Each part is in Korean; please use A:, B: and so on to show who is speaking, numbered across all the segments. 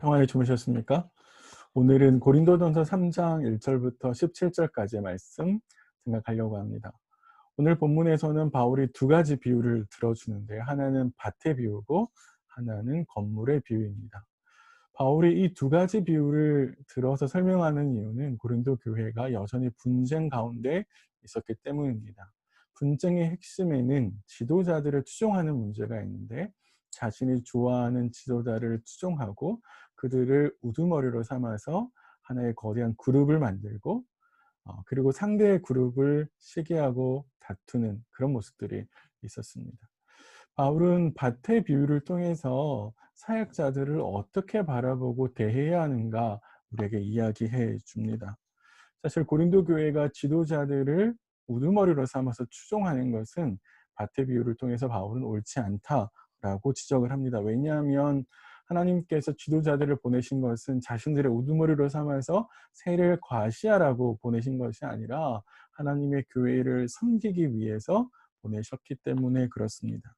A: 평안히 주무셨습니까? 오늘은 고린도전서 3장 1절부터 17절까지의 말씀 생각하려고 합니다. 오늘 본문에서는 바울이 두 가지 비유를 들어주는데요. 하나는 밭의 비유고 하나는 건물의 비유입니다. 바울이 이 두 가지 비유를 들어서 설명하는 이유는 고린도 교회가 여전히 분쟁 가운데 있었기 때문입니다. 분쟁의 핵심에는 지도자들을 추종하는 문제가 있는데, 자신이 좋아하는 지도자를 추종하고 그들을 우두머리로 삼아서 하나의 거대한 그룹을 만들고, 그리고 상대의 그룹을 시기하고 다투는 그런 모습들이 있었습니다. 바울은 밭의 비유를 통해서 사역자들을 어떻게 바라보고 대해야 하는가 우리에게 이야기해 줍니다. 사실 고린도 교회가 지도자들을 우두머리로 삼아서 추종하는 것은 밭의 비유를 통해서 바울은 옳지 않다라고 지적을 합니다. 왜냐하면 하나님께서 지도자들을 보내신 것은 자신들의 우두머리로 삼아서 세를 과시하라고 보내신 것이 아니라 하나님의 교회를 섬기기 위해서 보내셨기 때문에 그렇습니다.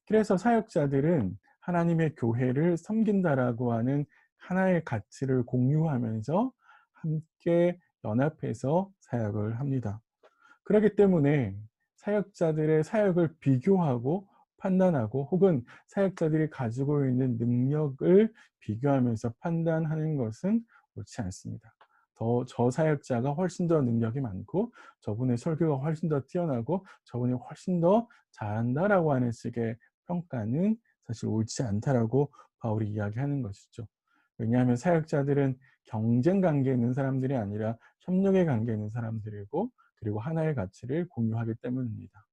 A: 그래서 사역자들은 하나님의 교회를 섬긴다라고 하는 하나의 가치를 공유하면서 함께 연합해서 사역을 합니다. 그렇기 때문에 사역자들의 사역을 비교하고 판단하고, 혹은 사역자들이 가지고 있는 능력을 비교하면서 판단하는 것은 옳지 않습니다. 저 사역자가 훨씬 더 능력이 많고, 저분의 설교가 훨씬 더 뛰어나고, 저분이 훨씬 더 잘한다라고 하는 식의 평가는 사실 옳지 않다라고 바울이 이야기하는 것이죠. 왜냐하면 사역자들은 경쟁 관계에 있는 사람들이 아니라 협력의 관계에 있는 사람들이고, 그리고 하나의 가치를 공유하기 때문입니다.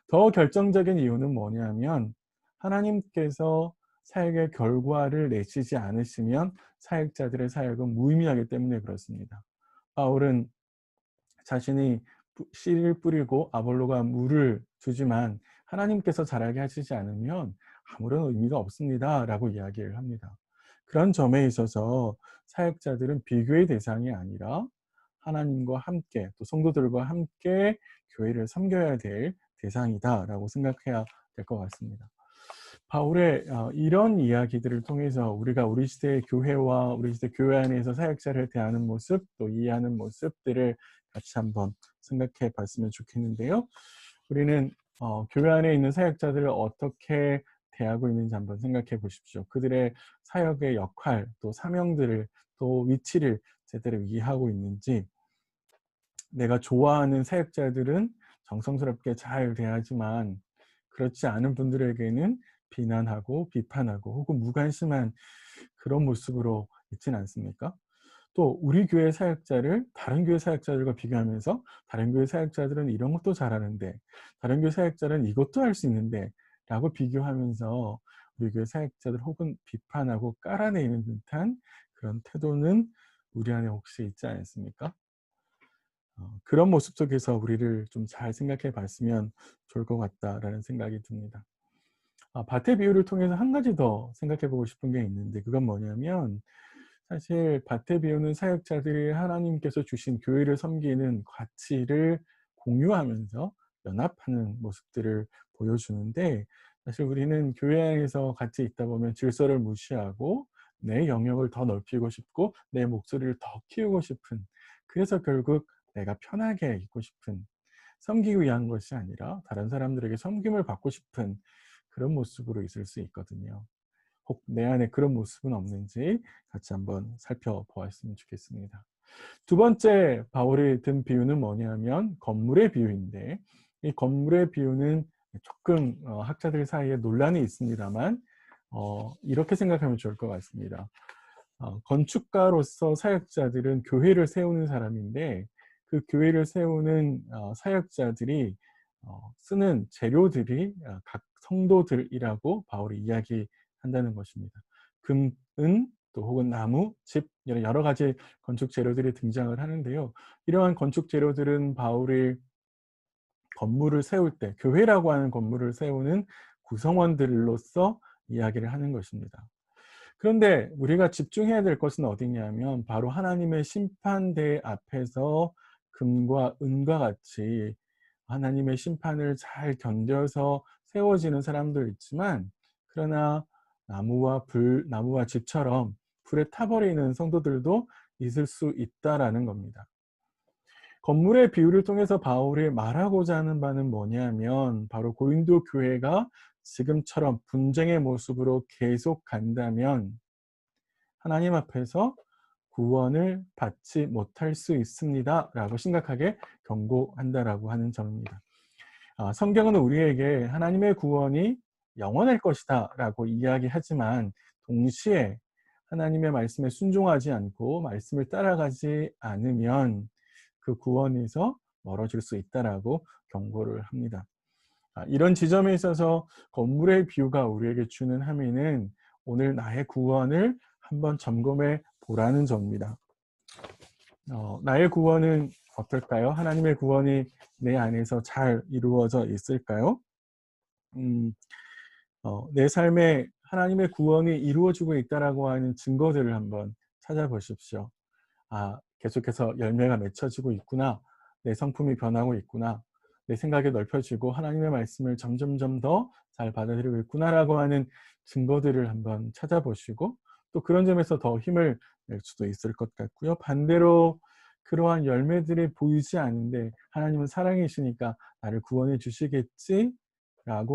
A: 더 결정적인 이유는 뭐냐면, 하나님께서 사역의 결과를 내시지 않으시면 사역자들의 사역은 무의미하기 때문에 그렇습니다. 바울은 자신이 씨를 뿌리고 아볼로가 물을 주지만 하나님께서 자라게 하시지 않으면 아무런 의미가 없습니다 라고 이야기를 합니다. 그런 점에 있어서 사역자들은 비교의 대상이 아니라 하나님과 함께, 또 성도들과 함께 교회를 섬겨야 될 대상이다라고 생각해야 될 것 같습니다. 바울의 이런 이야기들을 통해서 우리가 우리 시대의 교회와 우리 시대 교회 안에서 사역자를 대하는 모습, 또 이해하는 모습들을 같이 한번 생각해 봤으면 좋겠는데요. 우리는 교회 안에 있는 사역자들을 어떻게 대하고 있는지 한번 생각해 보십시오. 그들의 사역의 역할, 또 사명들을, 또 위치를 제대로 이해하고 있는지. 내가 좋아하는 사역자들은 정성스럽게 잘 대하지만, 그렇지 않은 분들에게는 비난하고 비판하고 혹은 무관심한 그런 모습으로 있지는 않습니까? 또 우리 교회 사역자를 다른 교회 사역자들과 비교하면서, 다른 교회 사역자들은 이런 것도 잘하는데, 다른 교회 사역자는 이것도 할 수 있는데 라고 비교하면서 우리 교회 사역자들 혹은 비판하고 깔아내리는 듯한 그런 태도는 우리 안에 혹시 있지 않습니까? 그런 모습 속에서 우리를 좀 잘 생각해 봤으면 좋을 것 같다라는 생각이 듭니다. 밭의 비유를 통해서 한 가지 더 생각해 보고 싶은 게 있는데, 그건 뭐냐면, 사실 밭의 비유는 사역자들이 하나님께서 주신 교회를 섬기는 가치를 공유하면서 연합하는 모습들을 보여주는데, 사실 우리는 교회 안에서 같이 있다 보면 질서를 무시하고 내 영역을 더 넓히고 싶고 내 목소리를 더 키우고 싶은, 그래서 결국 내가 편하게 있고 싶은, 섬기기 위한 것이 아니라 다른 사람들에게 섬김을 받고 싶은 그런 모습으로 있을 수 있거든요. 혹 내 안에 그런 모습은 없는지 같이 한번 살펴보았으면 좋겠습니다. 두 번째 바울이 든 비유는 뭐냐면 건물의 비유인데, 이 건물의 비유는 조금 학자들 사이에 논란이 있습니다만, 이렇게 생각하면 좋을 것 같습니다. 건축가로서 사역자들은 교회를 세우는 사람인데, 그 교회를 세우는 사역자들이 쓰는 재료들이 각 성도들이라고 바울이 이야기한다는 것입니다. 금, 은, 또 혹은 나무, 집, 여러 가지 건축 재료들이 등장을 하는데요. 이러한 건축 재료들은 바울이 건물을 세울 때, 교회라고 하는 건물을 세우는 구성원들로서 이야기를 하는 것입니다. 그런데 우리가 집중해야 될 것은 어디냐면, 바로 하나님의 심판대 앞에서 금과 은과 같이 하나님의 심판을 잘 견뎌서 세워지는 사람도 있지만, 그러나 나무와 집처럼 불에 타버리는 성도들도 있을 수 있다라는 겁니다. 건물의 비유를 통해서 바울이 말하고자 하는 바는 뭐냐면 바로 고린도 교회가 지금처럼 분쟁의 모습으로 계속 간다면 하나님 앞에서 구원을 받지 못할 수 있습니다 라고 심각하게 경고한다라고 하는 점입니다. 성경은 우리에게 하나님의 구원이 영원할 것이다 라고 이야기하지만 동시에 하나님의 말씀에 순종하지 않고 말씀을 따라가지 않으면 그 구원에서 멀어질 수 있다라고 경고를 합니다. 이런 지점에 있어서 건물의 비유가 우리에게 주는 함의는 오늘 나의 구원을 한번 점검해 보라는 점입니다. 나의 구원은 어떨까요? 하나님의 구원이 내 안에서 잘 이루어져 있을까요? 내 삶에 하나님의 구원이 이루어지고 있다라고 하는 증거들을 한번 찾아보십시오. 계속해서 열매가 맺혀지고 있구나. 내 성품이 변하고 있구나. 내 생각이 넓혀지고 하나님의 말씀을 점점점 더 잘 받아들이고 있구나라고 하는 증거들을 한번 찾아보시고 또 그런 점에서 더 힘을 낼 수도 있을 것 같고요. 반대로 그러한 열매들이 보이지 않는데 하나님은 사랑이시니까 나를 구원해 주시겠지라고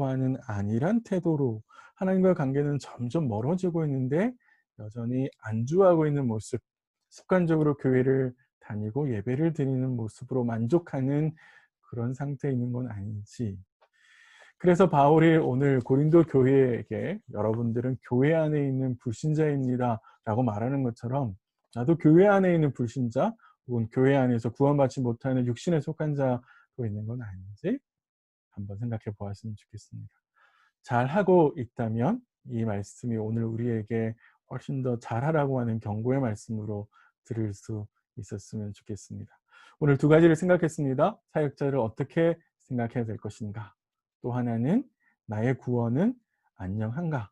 A: 하는 안일한 태도로 하나님과의 관계는 점점 멀어지고 있는데 여전히 안주하고 있는 모습, 습관적으로 교회를 다니고 예배를 드리는 모습으로 만족하는 그런 상태에 있는 건 아닌지. 그래서 바울이 오늘 고린도 교회에게 여러분들은 교회 안에 있는 불신자입니다 라고 말하는 것처럼 나도 교회 안에 있는 불신자 혹은 교회 안에서 구원받지 못하는 육신에 속한 자로 있는 건 아닌지 한번 생각해 보았으면 좋겠습니다. 잘하고 있다면 이 말씀이 오늘 우리에게 훨씬 더 잘하라고 하는 경고의 말씀으로 들을 수 있었으면 좋겠습니다. 오늘 두 가지를 생각했습니다. 사역자를 어떻게 생각해야 될 것인가? 또 하나는 나의 구원은 안녕한가?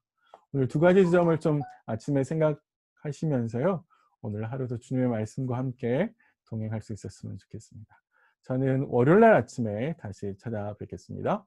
A: 오늘 두 가지 지점을 좀 아침에 생각하시면서요. 오늘 하루도 주님의 말씀과 함께 동행할 수 있었으면 좋겠습니다. 저는 월요일 날 아침에 다시 찾아뵙겠습니다.